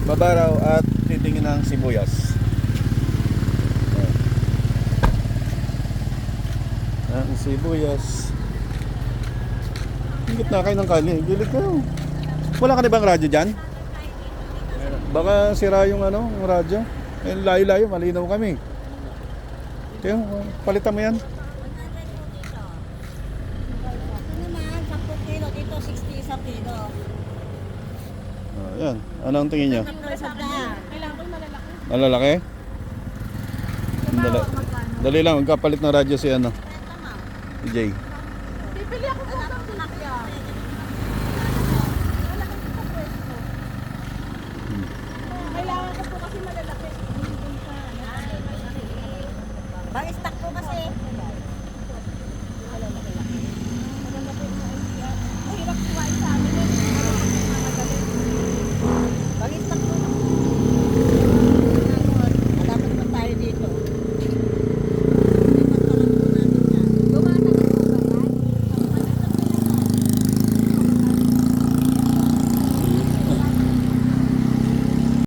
babaraw at titingin ng sibuyas. Ang sibuyas. Hingit na kayo ng kali. Gilid kayo. Wala ka na bang radyo dyan? Baka sira yung ano, yung radyo. Eh, layo-layo, malinaw kami. Kaya, palitan mo yan. Ito naman, 10 kilo. Dito, 60 isang kilo. Yan. Ano ang tingin nyo? Kailangan ko malalaki. Malalaki? Dali lang, magkapalit ng radyo si ano. Si Jay. Bibili ako po ng tilapia. Kailangan ko po kasi malalaki.